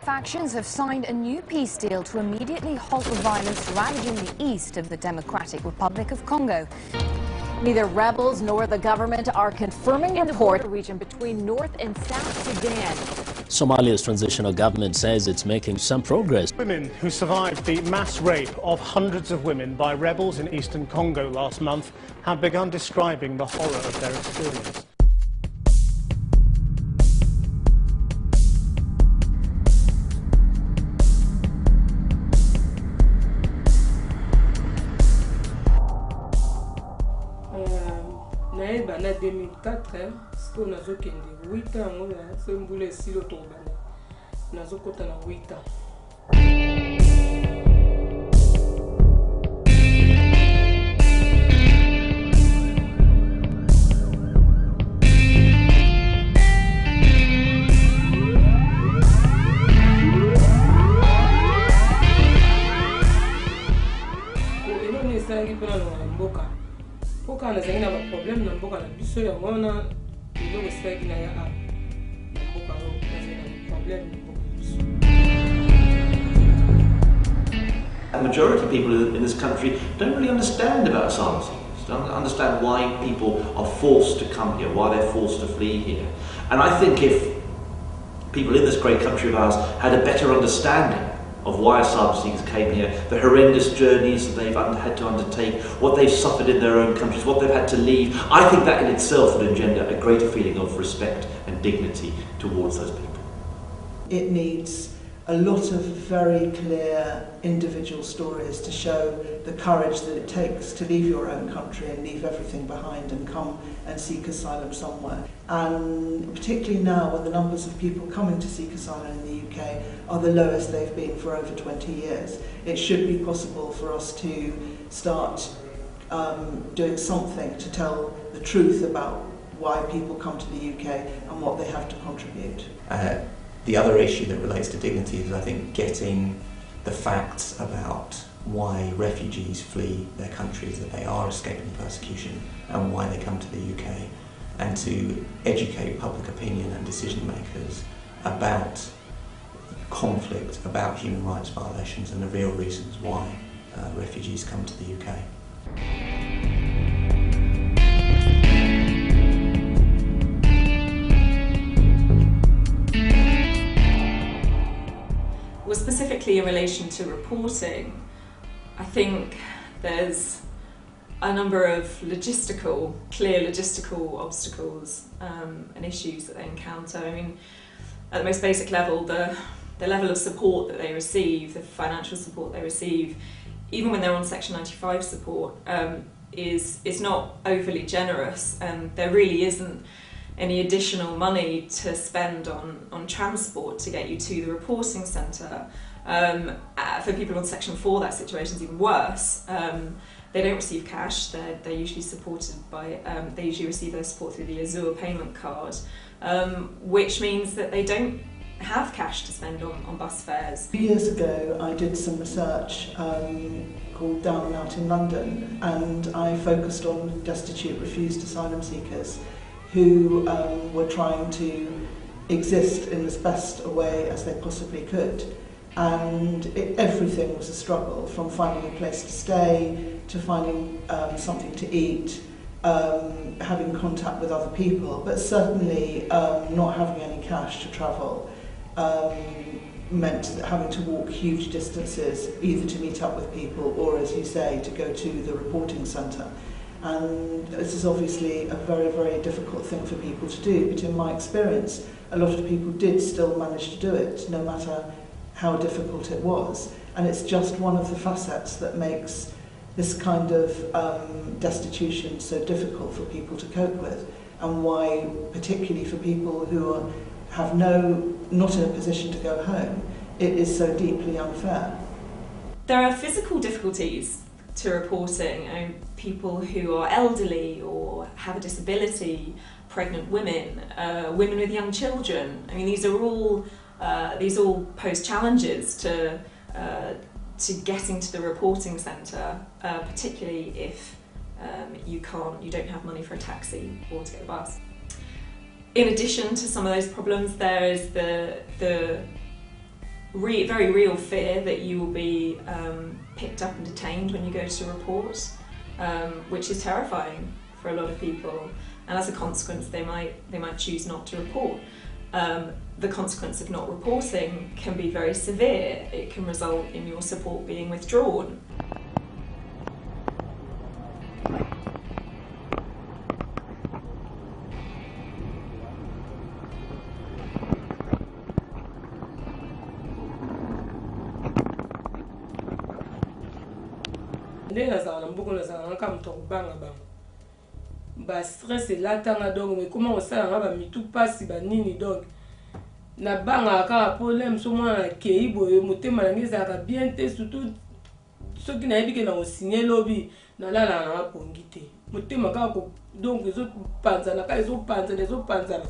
Factions have signed a new peace deal to immediately halt the violence ravaging the east of the Democratic Republic of Congo. Neither rebels nor the government are confirming in the report border region between North and South Sudan. Somalia's transitional government says it's making some progress. Women who survived the mass rape of hundreds of women by rebels in eastern Congo last month have begun describing the horror of their experience. Na 2004 siko nazokende 8 ans ngola so mbula esilo tobana nazokota na 8 ans. Ino ni sangi pona na mboka. Mboka na zangina ba problem na mboka na biso ya ngona ilo respect na ya mboka ro na problem na mboka biso. A majority of people in this country don't really understand about asylum seekers, don't understand why people are forced to come here, why they're forced to flee here. And I think if people in this great country of ours had a better understanding of why asylum seekers came here, the horrendous journeys that they've had to undertake, what they've suffered in their own countries, what they've had to leave, I think that in itself would engender a greater feeling of respect and dignity towards those people. It needs a lot of very clear individual stories to show the courage that it takes to leave your own country and leave everything behind and come and seek asylum somewhere. And particularly now when the numbers of people coming to seek asylum in the UK are the lowest they've been for over 20 years, it should be possible for us to start doing something to tell the truth about why people come to the UK and what they have to contribute. The other issue that relates to dignity is, I think, getting the facts about why refugees flee their countries, that they are escaping persecution, and why they come to the UK, and to educate public opinion and decision makers about conflict, about human rights violations, and the real reasons why refugees come to the UK. Well, specifically in relation to reporting, I think there's a number of clear logistical obstacles and issues that they encounter. I mean, at the most basic level, the level of support that they receive, the financial support they receive, even when they're on Section 95 support, is not overly generous, and there really isn't any additional money to spend on transport to get you to the reporting centre. For people on Section 4, that situation's even worse. They don't receive cash. They're usually supported by. They usually receive their support through the Azure payment card, which means that they don't have cash to spend on bus fares. 2 years ago, I did some research called Down and Out in London, and I focused on destitute, refused asylum seekers who were trying to exist in as best a way as they possibly could. And everything was a struggle, from finding a place to stay, to finding something to eat, having contact with other people, but certainly not having any cash to travel meant that having to walk huge distances, either to meet up with people or, as you say, to go to the reporting centre. And this is obviously a very, very difficult thing for people to do, but in my experience, a lot of people did still manage to do it, no matter how difficult it was. And it's just one of the facets that makes this kind of destitution so difficult for people to cope with, and why, particularly for people who have not in a position to go home, it is so deeply unfair. There are physical difficulties to reporting. People who are elderly or have a disability, pregnant women, women with young children. I mean, these all pose challenges to getting to the reporting centre, particularly if you don't have money for a taxi or to get a bus. In addition to some of those problems, there is the very real fear that you will be picked up and detained when you go to report, which is terrifying for a lot of people, and as a consequence they might choose not to report. The consequence of not reporting can be very severe. It can result in your support being withdrawn. ndenge nazala na mboka nazala na moto kobanga bango ba stress elatanga donc mais comment osala nga ba mitu pasi ba nini donc na banga kaka problème so mwana kei boye motema na ngai ezalaka bien te surtout soki nayebi ke na osigné lobi nalala na mapongi te motema kaka donc ezopanzana kaka ezopanzana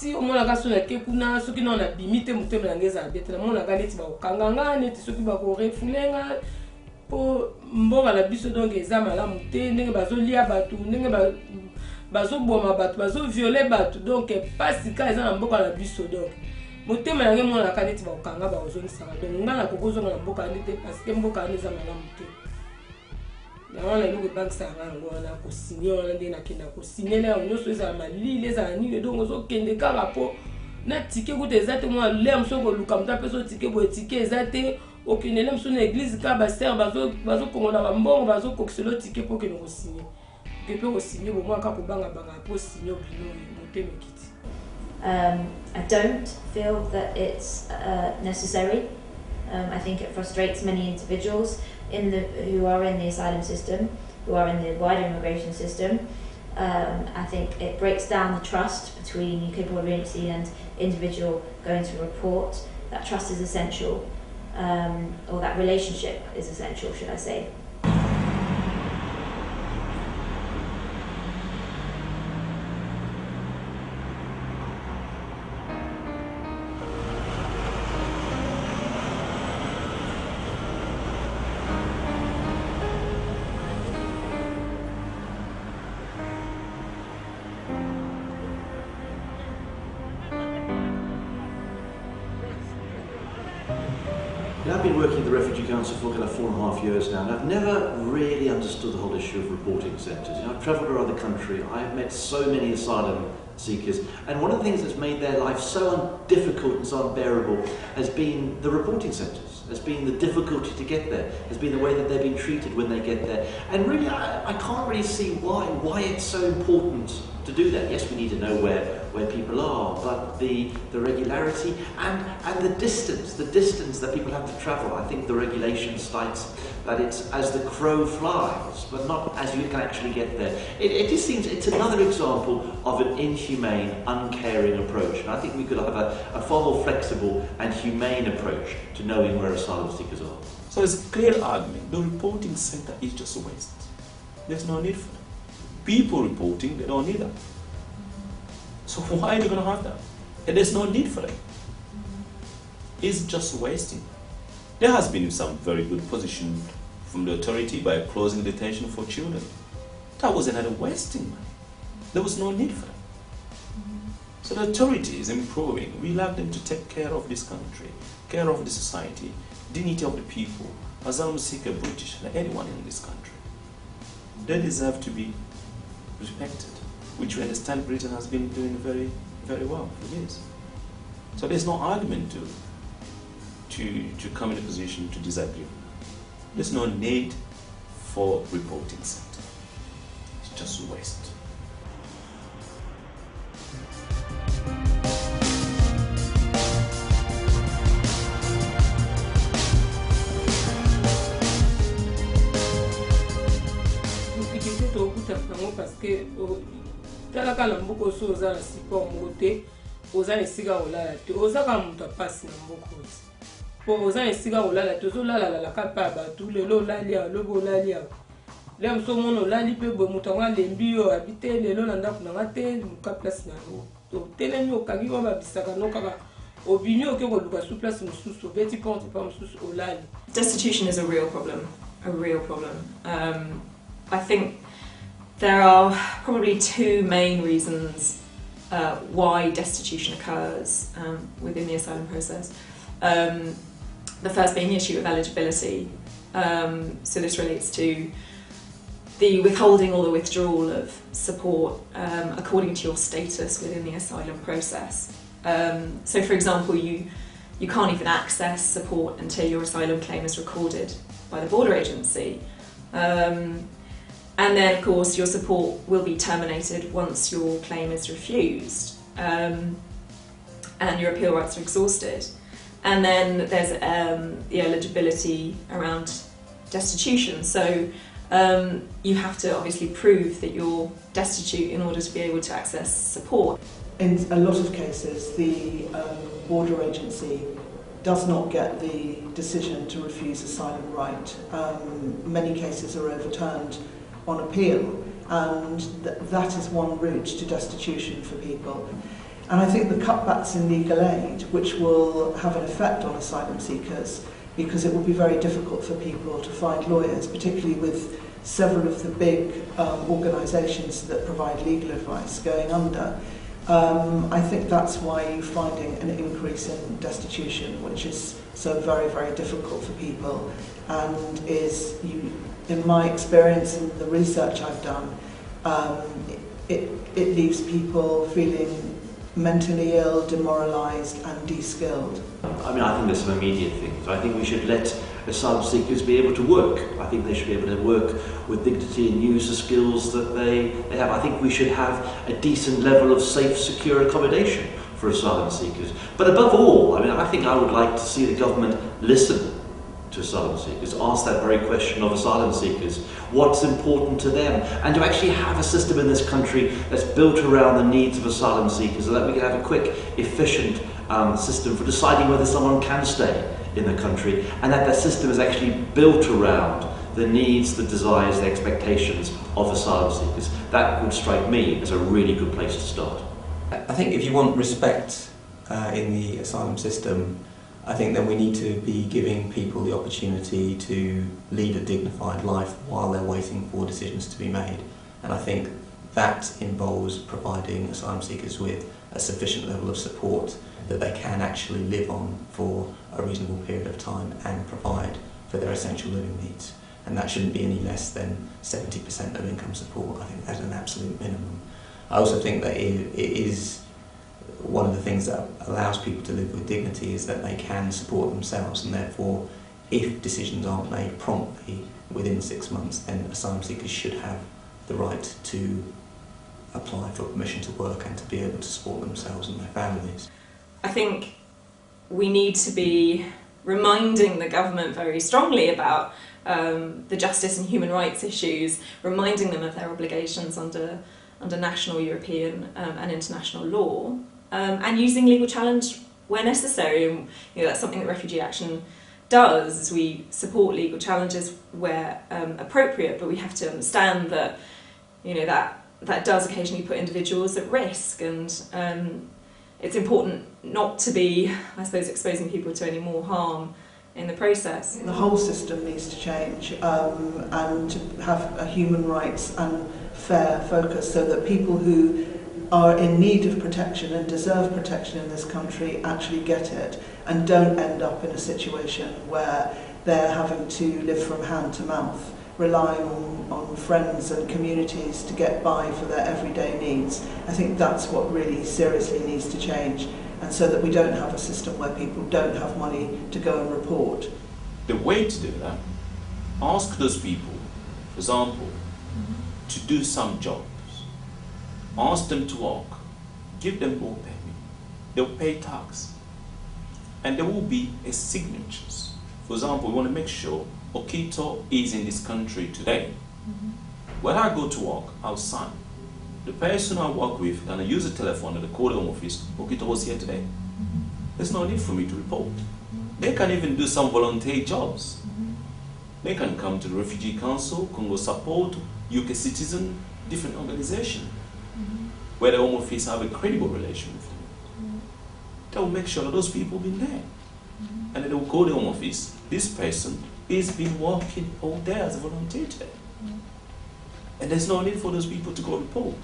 ti omonaka so nake kuna soki na nabimi te motema na ngai ezala bien te namonaka neti bakokanga nga neti soki bakorefule nga po mboka na biso donc eza malamu te ndenge bazolia bato ndenge bazoboma bato bazoviole bato donc pasi ka eza na mboka na biso donc motema yange monaka neti bakokanga bakozongisaka donc nga nakokozonga na mboka ande te parce que mboka ande eza malamu te yango wana eloko ebakisaka yango wana kosinye wana nde nakenda kosinyela yango nyonso ezala malili ezala nini donc ozokende kaka po na tike kuta eza te mwa lere moso koluka moto apesa otike boye tike eza te okendele mosu na église kaka basere bazokongola bambongo bazokokisela otike mpo okende kosinye ke mpe kosinye bomwaka kobangabanga mpo sinye obino motema ekiti. I don't feel that it's necessary. I think it frustrates many individuals who are in the asylum system, who are in the wider immigration system. I think it breaks down the trust between UK Border Agency and individual going to report. That trust is essential, or that relationship is essential, should I say. I've been working at the Refugee Council for kind of 4.5 years now, and I've never really understood the whole issue of reporting centres. You know, I've travelled around the country, I've met so many asylum seekers, and one of the things that's made their life so difficult and so unbearable has been the reporting centres, has been the difficulty to get there, has been the way that they've been treated when they get there. And really, I can't really see why it's so important to do that. Yes, we need to know where people are, but the regularity and the distance that people have to travel. I think the regulation states that it's as the crow flies, but not as you can actually get there. It just seems it's another example of an inhumane, uncaring approach. And I think we could have a far more flexible and humane approach to knowing where asylum seekers are. So it's a clear argument. The reporting centre is just a waste. There's no need for it. People reporting, they don't need that. So why are they going to have that? And there's no need for it. It's just wasting. There has been some very good position from the authority by closing detention for children. That was another wasting money. There was no need for it. So the authority is improving. We like them to take care of this country, care of the society, dignity of the people, asylum seeker, British, and anyone in this country. They deserve to be respected, which we understand Britain has been doing very, very well for years. So there's no argument to come in a position to disagree. There's no need for reporting centre. It's just a waste. Parce que talaka na mboka so oza na support moko te oza na esika olala te oza ka moto apasi na mboka oti po oza na esika olala te ozolalalaka mpe ya bato lelo olali awa lobi olali awa le moso omona olali mpe boye moto yango alembi yo abi te lelo na ndako nanga te moka place na yango otelemi okangi oyo babisaka no kaka obimi oke koluka su place mosusu obeti porte pa mosusu olali. Destitution is a real problem. I think there are probably two main reasons why destitution occurs within the asylum process. The first being the issue of eligibility. So this relates to the withholding or the withdrawal of support according to your status within the asylum process. So for example, you can't even access support until your asylum claim is recorded by the border agency. And then of course your support will be terminated once your claim is refused and your appeal rights are exhausted. And then there's the eligibility around destitution. So you have to obviously prove that you're destitute in order to be able to access support. In a lot of cases, the border agency does not get the decision to refuse asylum right. Many cases are overturned on appeal, and that is one route to destitution for people. And I think the cutbacks in legal aid, which will have an effect on asylum seekers, because it will be very difficult for people to find lawyers, particularly with several of the big organisations that provide legal advice going under. I think that's why you're finding an increase in destitution, which is so very, very difficult for people, and is, in my experience and the research I've done, it leaves people feeling mentally ill, demoralised and de-skilled. I mean, I think there's some immediate things. I think we should let asylum seekers be able to work. I think they should be able to work with dignity and use the skills that they have. I think we should have a decent level of safe, secure accommodation for asylum seekers. But above all, I mean, I think I would like to see the government listen to asylum seekers, ask that very question of asylum seekers, what's important to them, and to actually have a system in this country that's built around the needs of asylum seekers so that we can have a quick, efficient system for deciding whether someone can stay in the country, and that system is actually built around the needs, the desires, the expectations of asylum seekers. That would strike me as a really good place to start. I think if you want respect in the asylum system, I think then we need to be giving people the opportunity to lead a dignified life while they're waiting for decisions to be made. And I think that involves providing asylum seekers with a sufficient level of support that they can actually live on for a reasonable period of time and provide for their essential living needs. And that shouldn't be any less than 70% of income support. I think that's an absolute minimum. I also think that it is one of the things that allows people to live with dignity is that they can support themselves, and therefore if decisions aren't made promptly within 6 months, then asylum seekers should have the right to apply for permission to work and to be able to support themselves and their families. I think we need to be reminding the government very strongly about the justice and human rights issues, reminding them of their obligations under national, European and international law, and using legal challenge where necessary. And that's something that Refugee Action does, is we support legal challenges where appropriate, but we have to understand that that does occasionally put individuals at risk, and it's important not to be, I suppose, exposing people to any more harm in the process. The whole system needs to change and to have a human rights and fair focus so that people who are in need of protection and deserve protection in this country actually get it and don't end up in a situation where they're having to live from hand to mouth, relying on friends and communities to get by for their everyday needs. I think that's what really seriously needs to change, and so that we don't have a system where people don't have money to go and report. The way to do that, ask those people, for example, to do some jobs. Ask them to work, give them work permit, they'll pay tax, and there will be a signatures. For example, we want to make sure Okito is in this country today. When I go to work, I'll sign. The person I work with, and I use the telephone at the call home office, Okito was here today. There's no need for me to report. They can even do some volunteer jobs. They can come to the Refugee Council, Congo Support, UK Citizen, different organizations, where the Home Office have a credible relation with them. They will make sure that those people have been there. And then they will call the Home Office, this person is been working all day as a volunteer today. And there's no need for those people to go report.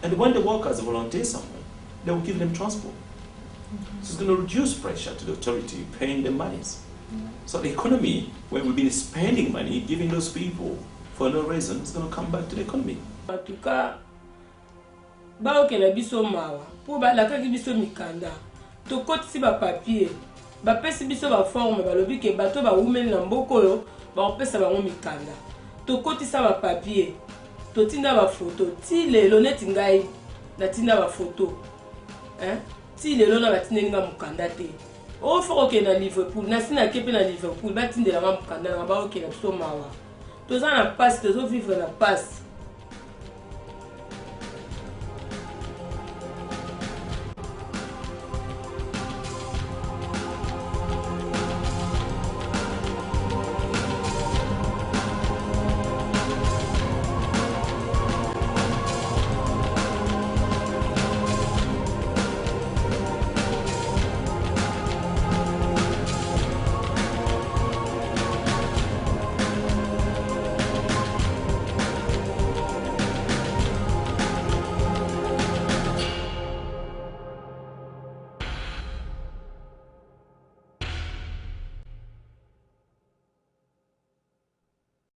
And when they work as a volunteer somewhere, they will give them transport. So it's going to reduce pressure to the authority paying them monies. So the economy, where we've been spending money, giving those people for no reason, it's going to come back to the economy. En tout cas, ba okela biso mawa po ba la kaki biso mikanda to kotisi ba papier ba pesi biso ba forme ba lobi ke bato ba umeli na mboko yo ba opesa bango mikanda to kotisa ba papier to tinda ba photo ti lelo neti ngai na tinda ba photo ti lelo na batineli nga mukanda te o foko ke na Liverpool na sina kepe na Liverpool ba tindela nga mukanda na ba okela biso mawa to za na passe to zo vivre na passe